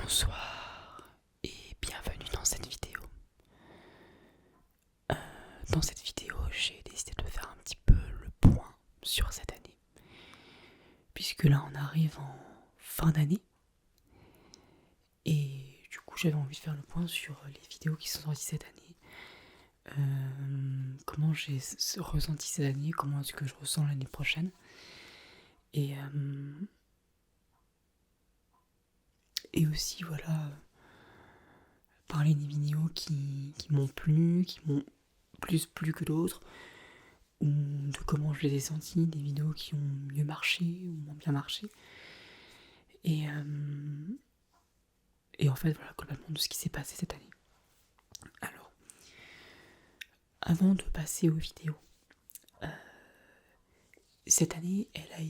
Bonsoir et bienvenue dans cette vidéo. Dans cette vidéo, j'ai décidé de faire un petit peu le point sur cette année. Puisque là, on arrive en fin d'année. Et du coup, j'avais envie de faire le point sur les vidéos qui sont sorties cette année. Comment j'ai ressenti cette année, comment est-ce que je ressens l'année prochaine. Et aussi, voilà, parler des vidéos qui m'ont plu, qui m'ont plus plu que d'autres, ou de comment je les ai sentis, des vidéos qui ont mieux marché ou moins bien marché. Et en fait, voilà, globalement de ce qui s'est passé cette année. Alors, avant de passer aux vidéos, cette année, elle a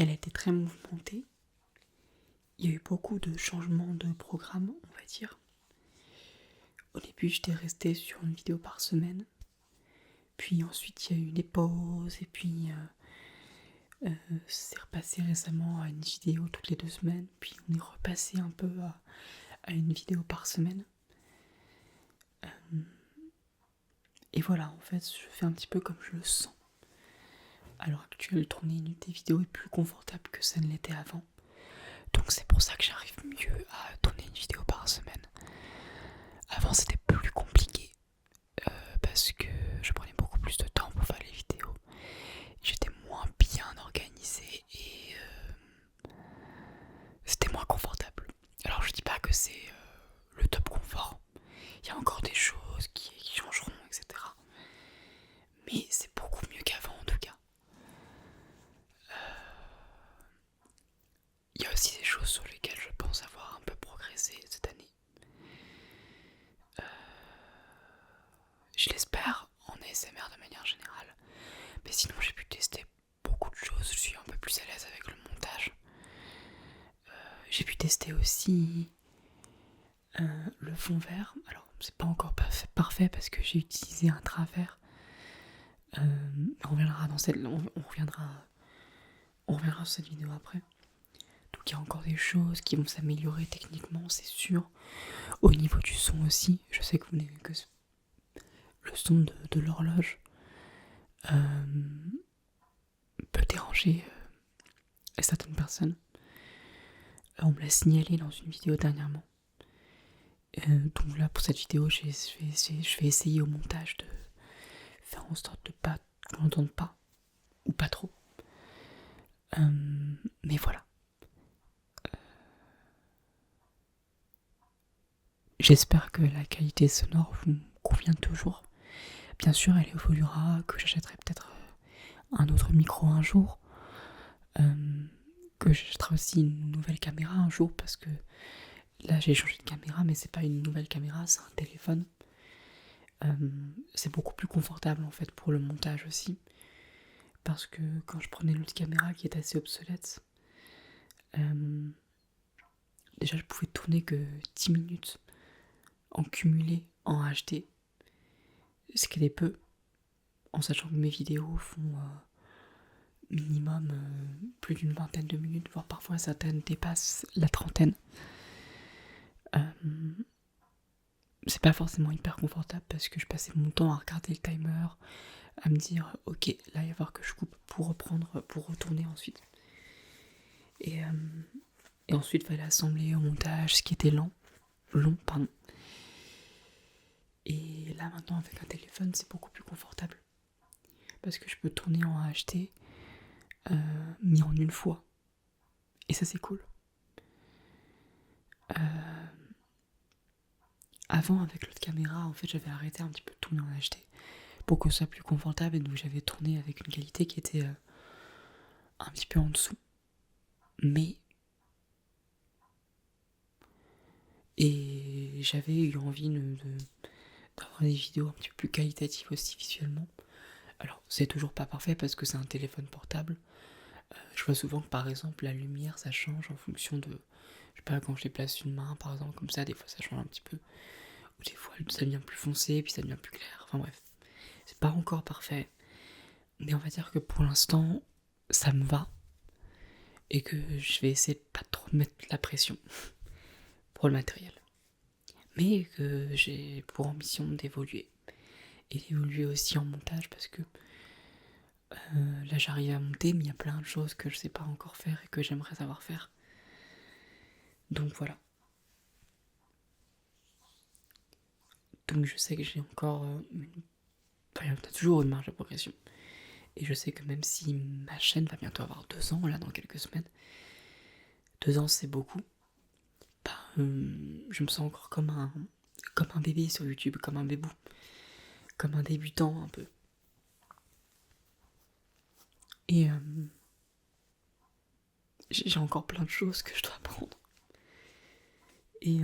été très mouvementée. Il y a eu beaucoup de changements de programme, on va dire. Au début, j'étais restée sur une vidéo par semaine. Puis ensuite, il y a eu des pauses. Et puis, c'est repassé récemment à une vidéo toutes les 2 semaines. Puis on est repassé un peu à une vidéo par semaine. Et voilà, en fait, je fais un petit peu comme je le sens. À l'heure actuelle, tourner des vidéos est plus confortable que ça ne l'était avant. Donc c'est pour ça que j'arrive mieux à tourner une vidéo par semaine. Avant, c'était plus compliqué. Parce que je prenais beaucoup plus de temps pour faire les vidéos. J'étais moins bien organisé et c'était moins confortable. Alors je dis pas que c'est le top confort. Il y a encore des choses qui changeront, etc. Mais c'est beaucoup mieux qu'avant en tout cas. Il y a aussi des choses sur lesquelles je pense avoir un peu progressé cette année. Je l'espère en ASMR de manière générale. Mais sinon j'ai pu tester beaucoup de choses. Je suis un peu plus à l'aise avec le montage. J'ai pu tester aussi le fond vert. Alors c'est pas encore parfait parce que j'ai utilisé un travers. On reviendra sur cette vidéo après. Donc il y a encore des choses qui vont s'améliorer techniquement, c'est sûr. Au niveau du son aussi, je sais que vous n'avez que le son de l'horloge peut déranger certaines personnes. On me l'a signalé dans une vidéo dernièrement. Donc là, pour cette vidéo, je vais essayer au montage de faire en sorte de pas qu'on n'entende pas, ou pas trop. Mais voilà. J'espère que la qualité sonore vous convient toujours. Bien sûr, elle évoluera, que j'achèterai peut-être un autre micro un jour, que j'achèterai aussi une nouvelle caméra un jour, parce que là j'ai changé de caméra, mais c'est pas une nouvelle caméra, c'est un téléphone. C'est beaucoup plus confortable en fait pour le montage aussi, parce que quand je prenais l'autre caméra qui est assez obsolète, déjà je pouvais tourner que 10 minutes en cumulé en HD, ce qui est peu, en sachant que mes vidéos font minimum plus d'une vingtaine de minutes, voire parfois certaines dépassent la trentaine. C'est pas forcément hyper confortable parce que je passais mon temps à regarder le timer, à me dire ok, là il va falloir que je coupe pour reprendre, pour retourner ensuite. Et ensuite il fallait assembler au montage, ce qui était long. Et là maintenant avec un téléphone c'est beaucoup plus confortable parce que je peux tourner en HD mis en une fois. Et ça c'est cool. Avant avec l'autre caméra en fait j'avais arrêté un petit peu de tourner en HD pour que ce soit plus confortable, et donc j'avais tourné avec une qualité qui était un petit peu en dessous. Mais et j'avais eu envie d'avoir des vidéos un petit peu plus qualitatives aussi visuellement. Alors c'est toujours pas parfait parce que c'est un téléphone portable. Je vois souvent que par exemple la lumière ça change en fonction de, je sais pas, quand je déplace une main par exemple comme ça, des fois ça change un petit peu, ou des fois ça devient plus foncé puis ça devient plus clair. Enfin bref, c'est pas encore parfait, mais on va dire que pour l'instant ça me va. et que je vais essayer de pas trop mettre la pression pour le matériel. Mais que j'ai pour ambition d'évoluer. Et d'évoluer aussi en montage parce que là j'arrive à monter, mais il y a plein de choses que je sais pas encore faire et que j'aimerais savoir faire. Donc voilà. Donc je sais que j'ai encore il y a toujours une marge de progression. Et je sais que même si ma chaîne va bientôt avoir 2 ans, là dans quelques semaines, 2 ans c'est beaucoup, bah, je me sens encore comme un bébé sur YouTube, comme un bébou, comme un débutant un peu. Et j'ai encore plein de choses que je dois apprendre. Et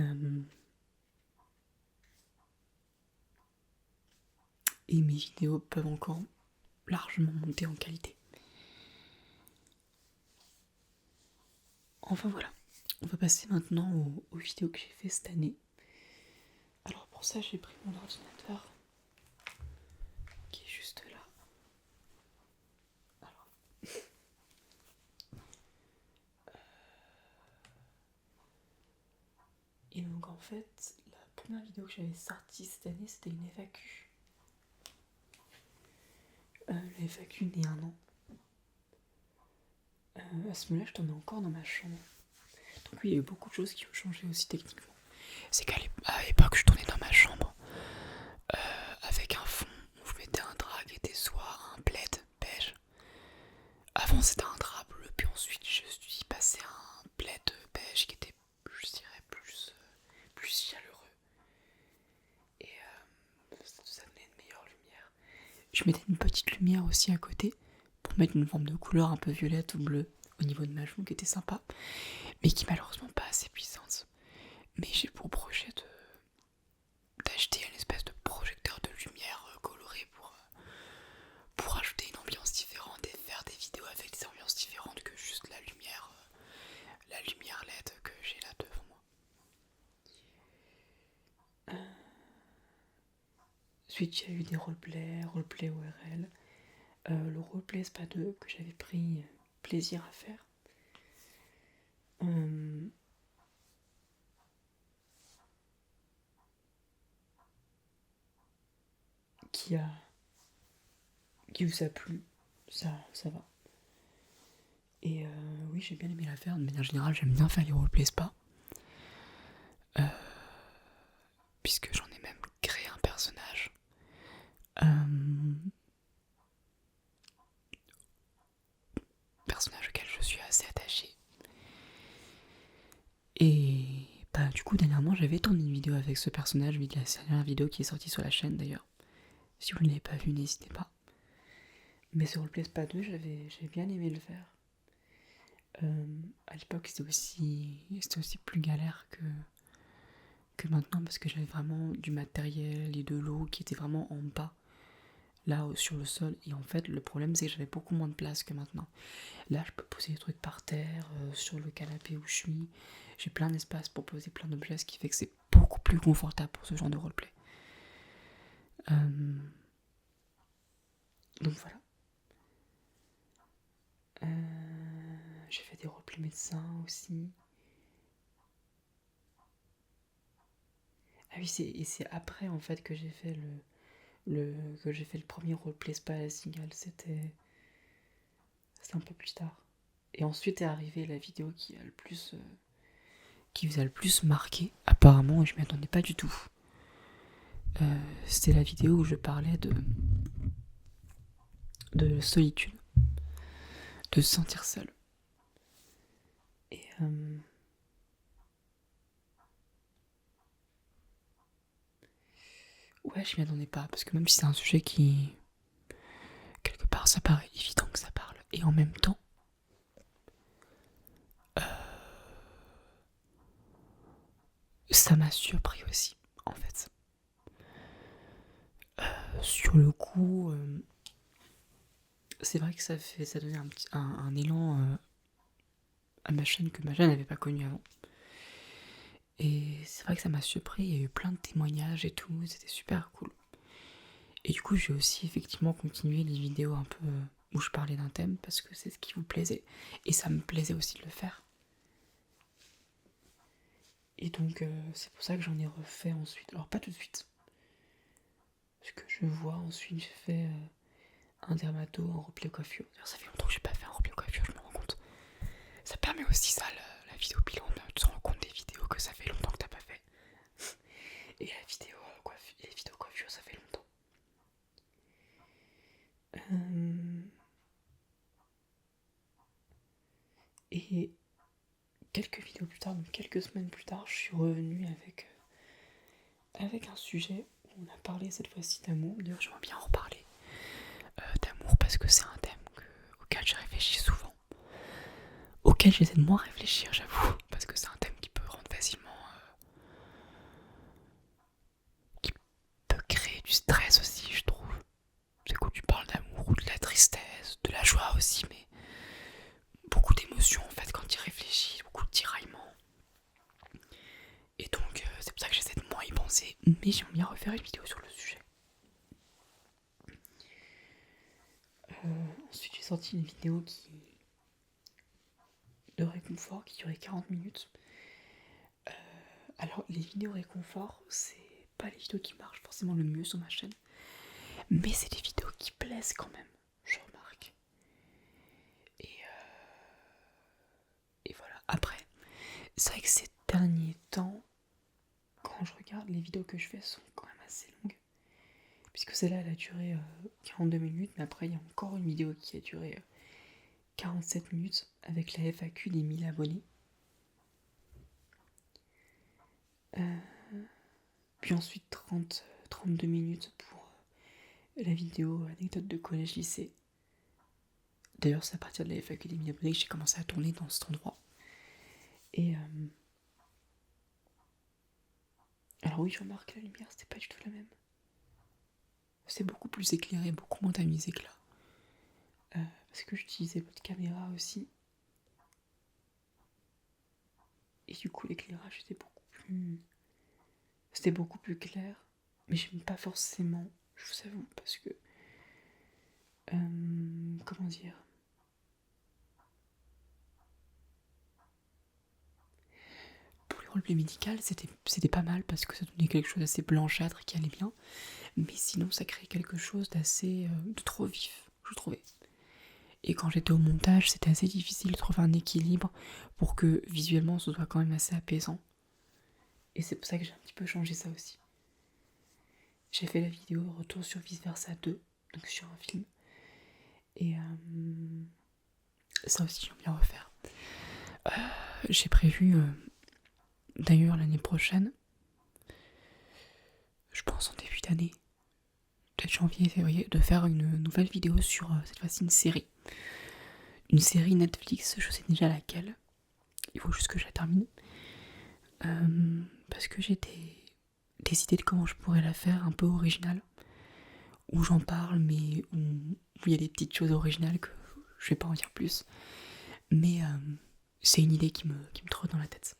mes vidéos peuvent encore largement monter en qualité. Enfin voilà, on va passer maintenant aux vidéos que j'ai fait cette année. Alors pour ça j'ai pris mon ordinateur qui est juste là. Alors. Et donc en fait, la première vidéo que j'avais sortie cette année c'était une FAQ. La FAQ n'est un an. À ce moment-là je tournais encore dans ma chambre. Donc oui, il y a eu beaucoup de choses qui ont changé aussi techniquement. C'est qu'à l'époque je tournais dans ma chambre avec un fond, où je mettais un drap qui était soit un plaid beige. Avant c'était un drap bleu, puis ensuite je suis passé à un plaid beige qui était, je dirais, plus chaleureux. Et ça donnait une meilleure lumière. Je mettais une petite lumière aussi à côté pour mettre une forme de couleur un peu violette ou bleue au niveau de ma joue qui était sympa, mais qui malheureusement pas assez puissante. Mais j'ai pour projet d'acheter une espèce de projecteur de lumière coloré pour ajouter une ambiance différente et faire des vidéos avec des ambiances différentes que juste la lumière LED que j'ai là devant moi. Ensuite, il y a eu des roleplay ORL. Le roleplay SPA 2 que j'avais pris plaisir à faire. Qui vous a plu, ça va. Et oui, j'ai bien aimé la faire. De manière générale, j'aime bien faire les roleplay SPA. Puisque j'en ai même créé un personnage. Personnage auquel je suis assez attachée. Et bah du coup dernièrement j'avais tourné une vidéo avec ce personnage, la dernière vidéo qui est sortie sur la chaîne d'ailleurs. Si vous ne l'avez pas vu, n'hésitez pas. Mais ce roleplay SPA 2, j'avais bien aimé le faire. À l'époque c'était aussi plus galère que maintenant parce que j'avais vraiment du matériel et de l'eau qui était vraiment en bas, là sur le sol. Et en fait le problème c'est que j'avais beaucoup moins de place que maintenant. Là je peux poser des trucs par terre, sur le canapé où je suis. J'ai plein d'espace pour poser plein d'objets, ce qui fait que c'est beaucoup plus confortable pour ce genre de roleplay. Donc voilà. J'ai fait des roleplays médecins aussi. Ah oui, c'est après en fait que j'ai fait le premier roleplay spa à la Cigale. C'était un peu plus tard. Et ensuite est arrivée la vidéo qui vous a le plus marqué, apparemment, et je m'y attendais pas du tout. C'était la vidéo où je parlais de solitude, de se sentir seul. Et ouais, je m'y attendais pas, parce que même si c'est un sujet qui, quelque part, ça paraît évident que ça parle, et en même temps, ça m'a surpris aussi, en fait. Sur le coup, c'est vrai que ça donnait un élan à ma chaîne que ma chaîne n'avait pas connu avant. Et c'est vrai que ça m'a surpris, il y a eu plein de témoignages et tout, c'était super cool. Et du coup, j'ai aussi effectivement continué les vidéos un peu où je parlais d'un thème parce que c'est ce qui vous plaisait. Et ça me plaisait aussi de le faire. Et donc c'est pour ça que j'en ai refait ensuite. Alors pas tout de suite. Parce que je vois ensuite j'ai fait un dermato en repli coiffure. D'ailleurs, ça fait longtemps que j'ai pas fait un repli coiffure, je me rends compte. Ça permet aussi ça, la vidéo bilan, de te rendre compte des vidéos que ça fait longtemps que t'as pas fait. Et la vidéo les vidéos coiffure, ça fait longtemps. Et quelques vidéos plus tard, donc quelques semaines plus tard, je suis revenue avec un sujet où on a parlé cette fois-ci d'amour. D'ailleurs, j'aimerais bien en reparler d'amour parce que c'est un thème auquel j'ai réfléchi souvent. Auquel j'essaie de moins réfléchir, j'avoue. Parce que c'est un thème qui peut rendre facilement. Qui peut créer du stress aussi, je trouve. C'est quand tu parles d'amour ou de la tristesse, de la joie aussi, mais beaucoup d'émotions en fait quand tu y réfléchis, beaucoup de tiraillements. Et donc c'est pour ça que j'essaie de moins y penser, mais j'aimerais bien refaire une vidéo sur le sujet. Ensuite j'ai sorti une vidéo de réconfort qui durait 40 minutes. Alors les vidéos réconfort, c'est pas les vidéos qui marchent forcément le mieux sur ma chaîne, mais c'est des vidéos qui plaisent quand même, je remarque. Et voilà. Après, c'est vrai que ces derniers temps, quand je regarde, les vidéos que je fais sont quand même assez longues. Puisque celle-là, elle a duré 42 minutes, mais après, il y a encore une vidéo qui a duré 47 minutes avec la FAQ des 1000 abonnés. Puis ensuite 32 minutes pour la vidéo anecdote de collège-lycée. D'ailleurs, c'est à partir de la FAQ des 1000 abonnés que j'ai commencé à tourner dans cet endroit. Et alors oui, je remarque que la lumière, c'était pas du tout la même. C'est beaucoup plus éclairé, beaucoup moins tamisé que là. Parce que j'utilisais votre caméra aussi. Et du coup, l'éclairage était beaucoup plus clair. Mais j'aime pas forcément, je vous avoue, parce que... comment dire, pour les roleplays médicales, c'était pas mal parce que ça donnait quelque chose d'assez blanchâtre qui allait bien. Mais sinon, ça créait quelque chose de trop vif, je trouvais. Et quand j'étais au montage, c'était assez difficile de trouver un équilibre pour que visuellement ce soit quand même assez apaisant. Et c'est pour ça que j'ai un petit peu changé ça aussi. J'ai fait la vidéo Retour sur Vice Versa 2, donc sur un film. Et ça aussi, j'aime bien refaire. J'ai prévu, d'ailleurs l'année prochaine, je pense en début d'année, peut-être janvier, février, de faire une nouvelle vidéo sur cette fois-ci une série. Une série Netflix, je sais déjà laquelle. Il faut juste que je la termine. Parce que j'ai des idées de comment je pourrais la faire un peu originale. Où j'en parle, mais où il y a des petites choses originales que je vais pas en dire plus. Mais c'est une idée qui me trotte dans la tête.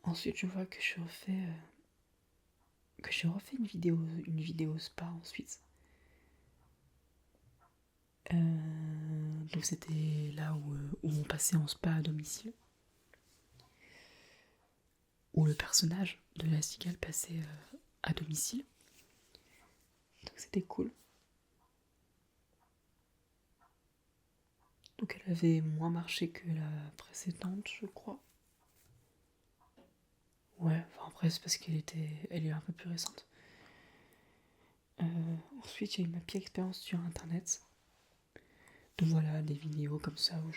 Ensuite, je vois que j'ai refait une vidéo spa ensuite. Donc c'était là où on passait en spa à domicile. Où le personnage de la cigale passait à domicile. Donc c'était cool. Donc elle avait moins marché que la précédente, je crois. Ouais, enfin après c'est parce elle est un peu plus récente. Ensuite, il y a eu ma pire expérience sur internet. Donc voilà, des vidéos comme ça où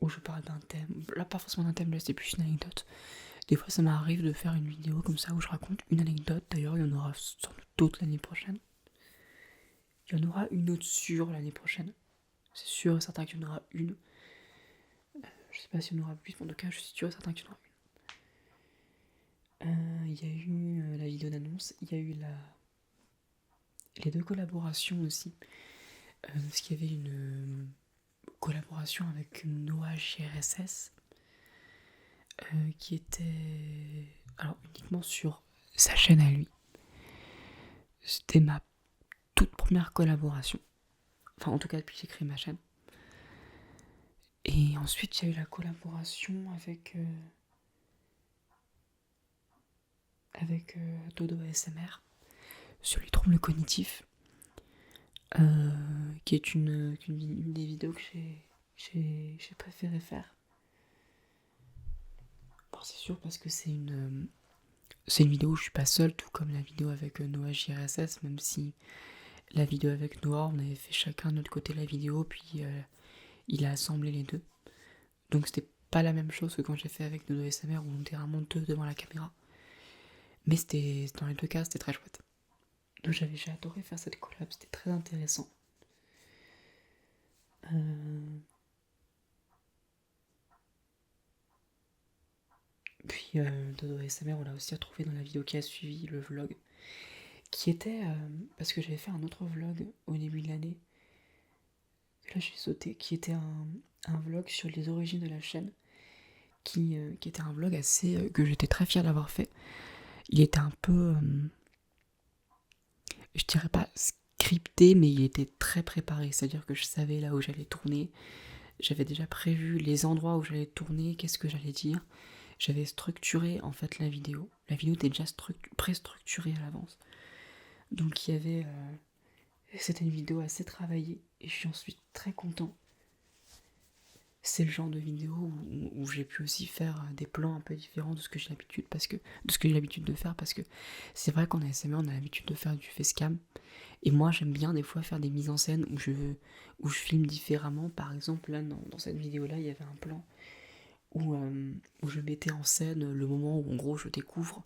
je parle d'un thème. Là, pas forcément d'un thème, là c'est plus une anecdote. Des fois, ça m'arrive de faire une vidéo comme ça où je raconte une anecdote. D'ailleurs, il y en aura sans doute d'autres l'année prochaine. Il y en aura une autre sûre l'année prochaine. C'est sûr et certain qu'il y en aura une. Je sais pas s'il y en aura plus, mais en tout cas, je suis sûr et certain qu'il y en aura une. Il y a eu la vidéo d'annonce, il y a eu les deux collaborations aussi. Parce qu'il y avait une collaboration avec Noah GRSS qui était alors uniquement sur sa chaîne à lui. C'était ma toute première collaboration. Enfin, en tout cas, depuis que j'ai créé ma chaîne. Et ensuite, il y a eu la collaboration avec Dodo ASMR sur les troubles cognitifs, qui est une des vidéos que j'ai préféré faire. Bon, c'est sûr parce que c'est une vidéo où je suis pas seul, tout comme la vidéo avec Noah JRSS, même si la vidéo avec Noah, on avait fait chacun de notre côté la vidéo, puis il a assemblé les deux. Donc c'était pas la même chose que quand j'ai fait avec Dodo ASMR où on était vraiment deux devant la caméra. Mais dans les deux cas, c'était très chouette. Donc j'ai adoré faire cette collab, c'était très intéressant. Puis Dodo ASMR, on l'a aussi retrouvé dans la vidéo qui a suivi, le vlog. Qui était, parce que j'avais fait un autre vlog au début de l'année, là j'ai sauté, qui était un vlog sur les origines de la chaîne, qui était un vlog assez, que j'étais très fier d'avoir fait. Il était un peu, je dirais pas scripté, mais il était très préparé, c'est-à-dire que je savais là où j'allais tourner, j'avais déjà prévu les endroits où j'allais tourner, qu'est-ce que j'allais dire, j'avais structuré en fait la vidéo était déjà pré-structurée à l'avance, donc il y avait, c'était une vidéo assez travaillée et j'en suis très content. C'est le genre de vidéo où j'ai pu aussi faire des plans un peu différents de ce que j'ai l'habitude de faire, parce que c'est vrai qu'en ASMR on a l'habitude de faire du facecam et moi j'aime bien des fois faire des mises en scène où je filme différemment. Par exemple là dans cette vidéo là il y avait un plan où je mettais en scène le moment où en gros je découvre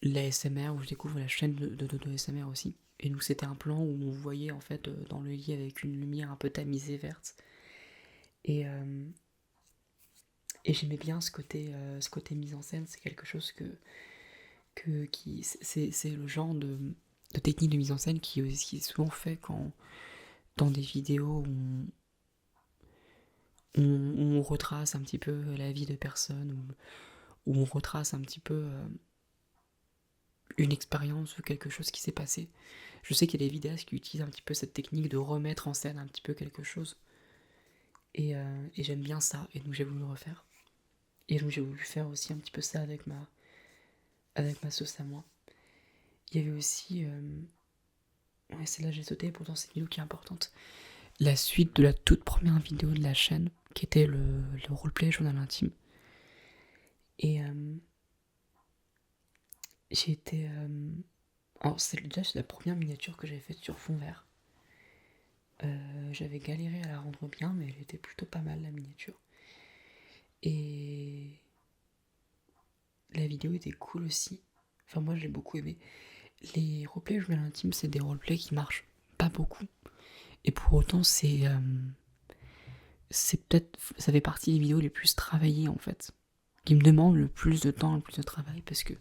l'ASMR, où je découvre la chaîne de Dodo ASMR aussi. Et donc c'était un plan où on voyait en fait dans le lit avec une lumière un peu tamisée verte. Et, j'aimais bien ce côté mise en scène, c'est quelque chose c'est le genre de technique de mise en scène qui est souvent fait quand dans des vidéos où on retrace un petit peu la vie de personnes, où on retrace un petit peu une expérience ou quelque chose qui s'est passé. Je sais qu'il y a des vidéastes qui utilisent un petit peu cette technique de remettre en scène un petit peu quelque chose. Et j'aime bien ça, et donc j'ai voulu le refaire. Et donc j'ai voulu faire aussi un petit peu ça avec ma sauce à moi. Il y avait aussi... ouais, celle-là j'ai sauté, pourtant c'est une vidéo qui est importante. La suite de la toute première vidéo de la chaîne, qui était le roleplay journal intime. Et j'ai été... alors c'est la première miniature que j'avais faite sur fond vert. J'avais galéré à la rendre bien, mais elle était plutôt pas mal la miniature. Et la vidéo était cool aussi. Enfin moi j'ai beaucoup aimé. Les roleplays journal intime, c'est des roleplays qui marchent pas beaucoup. Et pour autant ça fait partie des vidéos les plus travaillées en fait. Qui me demandent le plus de temps, le plus de travail, parce que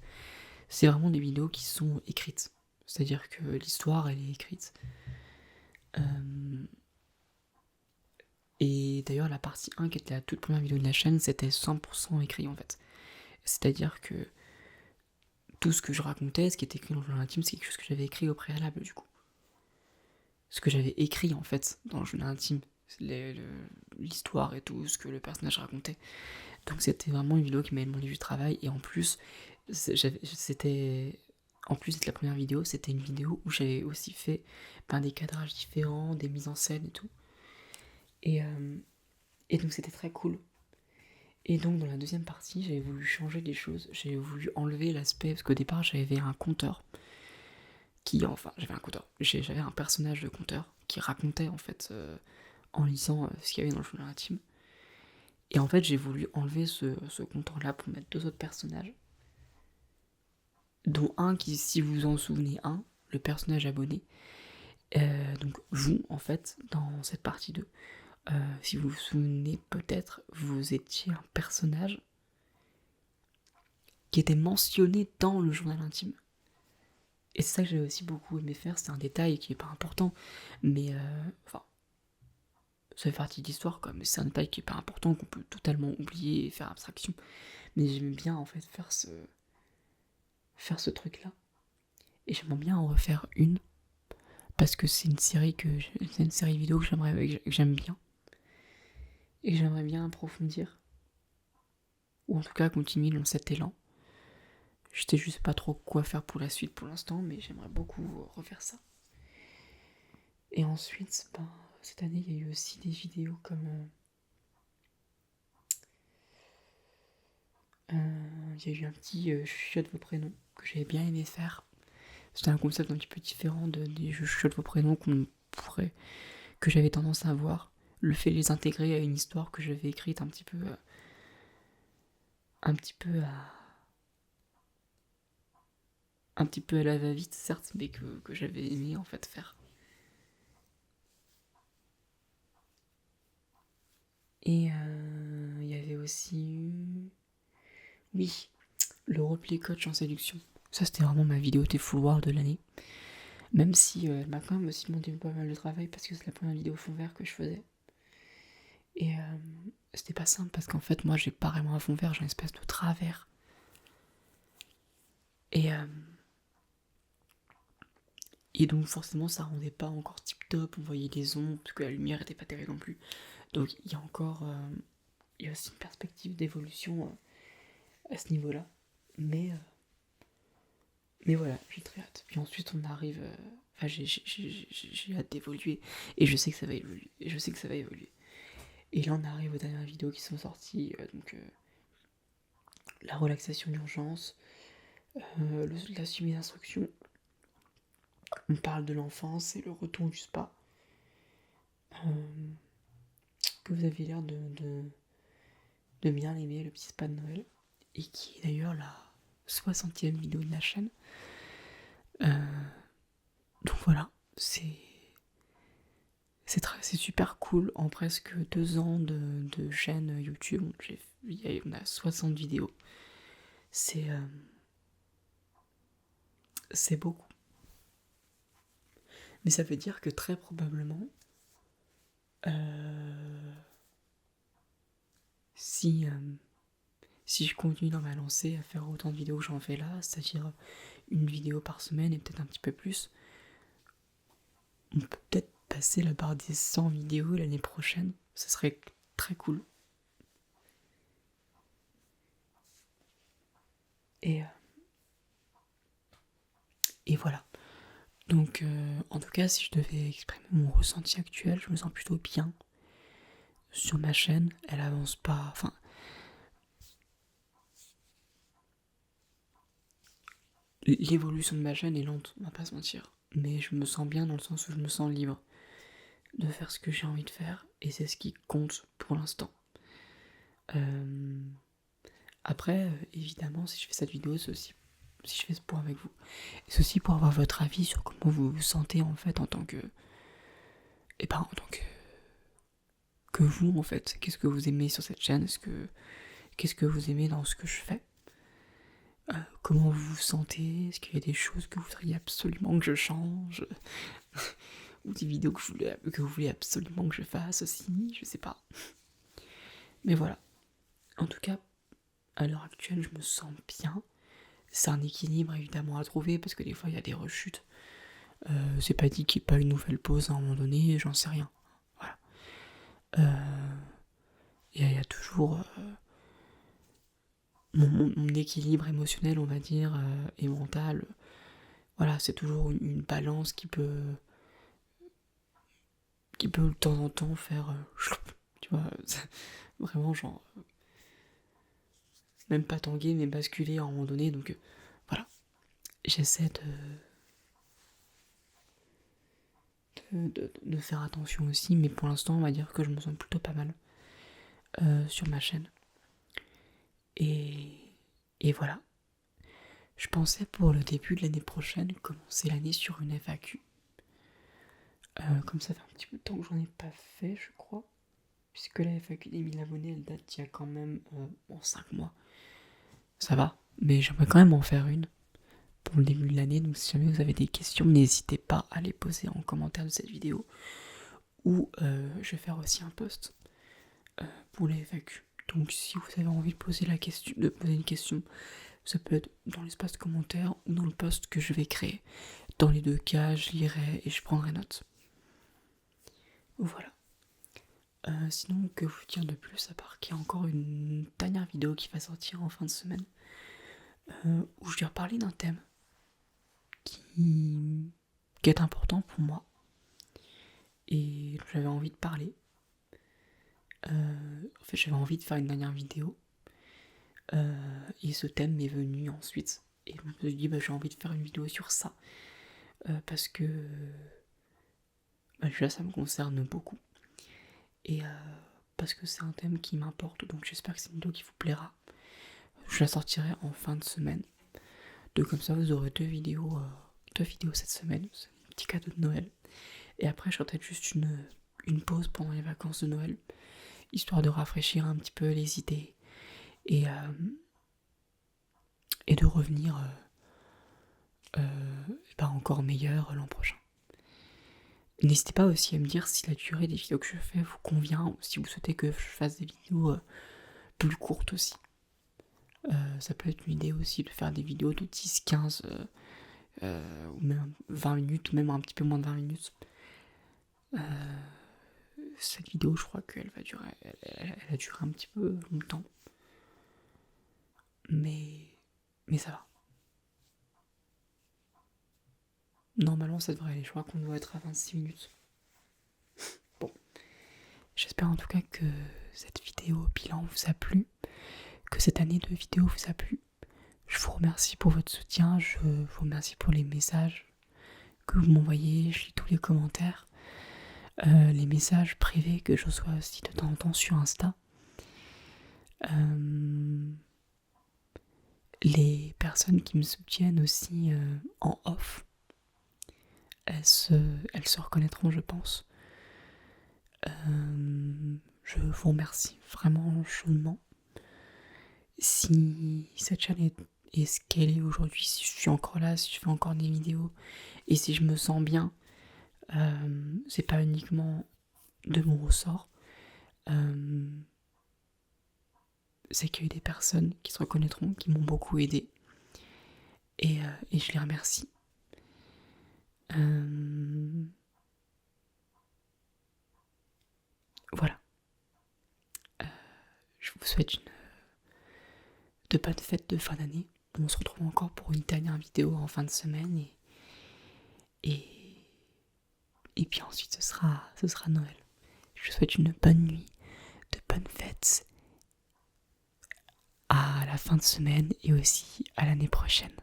c'est vraiment des vidéos qui sont écrites. C'est-à-dire que l'histoire elle est écrite. Et d'ailleurs la partie 1 qui était la toute première vidéo de la chaîne, c'était 100% écrit en fait. C'est-à-dire que tout ce que je racontais, ce qui était écrit dans le journal intime, c'est quelque chose que j'avais écrit au préalable du coup. Ce que j'avais écrit en fait dans le journal intime, l'histoire et tout, ce que le personnage racontait. Donc c'était vraiment une vidéo qui m'avait demandé du travail, et en plus, c'était... En plus de la première vidéo, c'était une vidéo où j'avais aussi fait des cadrages différents, des mises en scène et tout. Et donc c'était très cool. Et donc dans la deuxième partie, j'avais voulu changer des choses. J'avais voulu enlever l'aspect, parce qu'au départ j'avais un conteur. J'avais un personnage de conteur qui racontait en fait en lisant ce qu'il y avait dans le journal intime. Et en fait j'ai voulu enlever ce conteur là pour mettre deux autres personnages. Dont un qui, si vous vous en souvenez, le personnage abonné. Donc vous en fait dans cette partie 2. Si vous vous souvenez, peut-être, vous étiez un personnage qui était mentionné dans le journal intime. Et c'est ça que j'avais aussi beaucoup aimé faire, c'est un détail qui est pas important, mais ça fait partie de l'histoire, quoi, mais c'est un détail qui est pas important, qu'on peut totalement oublier et faire abstraction. Mais j'aime bien en fait faire ce truc-là. Et j'aimerais bien en refaire une, parce que c'est une série vidéo que j'aime bien. Et que j'aimerais bien approfondir. Ou en tout cas continuer dans cet élan. Je sais juste pas trop quoi faire pour la suite pour l'instant, mais j'aimerais beaucoup refaire ça. Et ensuite, cette année, il y a eu aussi des vidéos comme... il y a eu un petit chuchote vos prénoms que j'avais bien aimé faire. C'était un concept un petit peu différent des je chuchote vos prénoms que j'avais tendance à avoir. Le fait de les intégrer à une histoire que j'avais écrite un petit peu à la va-vite, certes, mais que j'avais aimé en fait faire. Et il y avait aussi oui, le roleplay coach en séduction. Ça, c'était vraiment ma vidéo full war de l'année. Même si elle m'a quand même aussi demandé pas mal de travail parce que c'est la première vidéo fond vert que je faisais. Et c'était pas simple parce qu'en fait, moi, j'ai pas vraiment un fond vert, j'ai une espèce de travers. Et donc, forcément, ça rendait pas encore tip top. On voyait des ombres parce que la lumière était pas terrible non plus. Donc, il y a encore. Il y a aussi une perspective d'évolution à ce niveau-là. Mais voilà, j'ai très hâte. Puis ensuite, on arrive. Enfin, j'ai hâte d'évoluer. Et je sais que ça va évoluer. Et là, on arrive aux dernières vidéos qui sont sorties. La relaxation d'urgence, la suivi d'instruction. On parle de l'enfance et le retour du spa. Que vous avez l'air de bien aimer, le petit spa de Noël. Et qui est d'ailleurs la 60e vidéo de la chaîne. Donc voilà, c'est super cool. En presque 2 ans de chaîne YouTube, on a 60 vidéos. C'est beaucoup. Mais ça veut dire que très probablement, si je continue dans ma lancée à faire autant de vidéos que j'en fais là, c'est-à-dire une vidéo par semaine et peut-être un petit peu plus, on peut peut-être passer la barre des 100 vidéos l'année prochaine. Ça serait très cool. Et voilà. Donc, en tout cas, si je devais exprimer mon ressenti actuel, je me sens plutôt bien sur ma chaîne. Elle avance pas. Enfin, l'évolution de ma chaîne est lente, on va pas se mentir. Mais je me sens bien dans le sens où je me sens libre de faire ce que j'ai envie de faire. Et c'est ce qui compte pour l'instant. Après, évidemment, si je fais cette vidéo, c'est aussi si je fais ce point avec vous. Et c'est aussi pour avoir votre avis sur comment vous vous sentez en fait en tant que... que vous en fait. Qu'est-ce que vous aimez sur cette chaîne? Qu'est-ce que vous aimez dans ce que je fais? Comment vous vous sentez? Est-ce qu'il y a des choses que vous voudriez absolument que je change? Ou des vidéos que vous voulez absolument que je fasse aussi? Je sais pas. Mais voilà. En tout cas, à l'heure actuelle, je me sens bien. C'est un équilibre évidemment à trouver parce que des fois il y a des rechutes. C'est pas dit qu'il n'y ait pas une nouvelle pause à un moment donné, j'en sais rien. Voilà. Il y a toujours mon équilibre émotionnel, on va dire, et mental. Voilà, c'est toujours une balance qui peut de temps en temps faire tu vois, vraiment genre même pas tanguer mais basculer à un moment donné. Donc voilà, j'essaie de faire attention aussi, mais pour l'instant on va dire que je me sens plutôt pas mal sur ma chaîne. Et voilà, je pensais pour le début de l'année prochaine commencer l'année sur une FAQ. Comme ça fait un petit peu de temps que j'en ai pas fait, je crois. Puisque la FAQ des 1000 abonnés, elle date d'il y a quand même 5 mois. Ça va, mais j'aimerais quand même en faire une pour le début de l'année. Donc si jamais vous avez des questions, n'hésitez pas à les poser en commentaire de cette vidéo où je vais faire aussi un post pour les FAQ. Donc si vous avez envie de poser une question, ça peut être dans l'espace de commentaires ou dans le post que je vais créer. Dans les deux cas, je lirai et je prendrai note. Voilà. Sinon, que vous dire de plus, à part qu'il y a encore une dernière vidéo qui va sortir en fin de semaine, où je vais reparler d'un thème qui est important pour moi et dont j'avais envie de parler. En fait, j'avais envie de faire une dernière vidéo et ce thème m'est venu ensuite. Et je me suis dit, j'ai envie de faire une vidéo sur ça parce que déjà ça me concerne beaucoup et parce que c'est un thème qui m'importe, donc j'espère que c'est une vidéo qui vous plaira. Je la sortirai en fin de semaine. Donc comme ça vous aurez deux vidéos cette semaine. C'est un petit cadeau de Noël. Et après je ferai peut-être juste une pause pendant les vacances de Noël, histoire de rafraîchir un petit peu les idées et de revenir encore meilleur l'an prochain. N'hésitez pas aussi à me dire si la durée des vidéos que je fais vous convient ou si vous souhaitez que je fasse des vidéos plus courtes aussi. Ça peut être une idée aussi de faire des vidéos de 10, 15 ou même 20 minutes ou même un petit peu moins de 20 minutes. Cette vidéo, je crois qu'elle va durer, elle a duré un petit peu longtemps. Mais ça va. Normalement, ça devrait aller. Je crois qu'on doit être à 26 minutes. Bon. J'espère en tout cas que cette vidéo bilan vous a plu, que cette année de vidéo vous a plu. Je vous remercie pour votre soutien, je vous remercie pour les messages que vous m'envoyez, je lis tous les commentaires, les messages privés que je reçois aussi de temps en temps sur Insta. Les personnes qui me soutiennent aussi en off, elles se reconnaîtront, je pense. Je vous remercie vraiment chaudement. Si cette chaîne est ce qu'elle est aujourd'hui, si je suis encore là, si je fais encore des vidéos et si je me sens bien, c'est pas uniquement de mon ressort. C'est qu'il y a eu des personnes qui se reconnaîtront, qui m'ont beaucoup aidé et je les remercie. Voilà. Je vous souhaite de bonnes fêtes de fin d'année. On se retrouve encore pour une dernière vidéo en fin de semaine et puis ensuite ce sera Noël. Je vous souhaite une bonne nuit, de bonnes fêtes à la fin de semaine et aussi à l'année prochaine.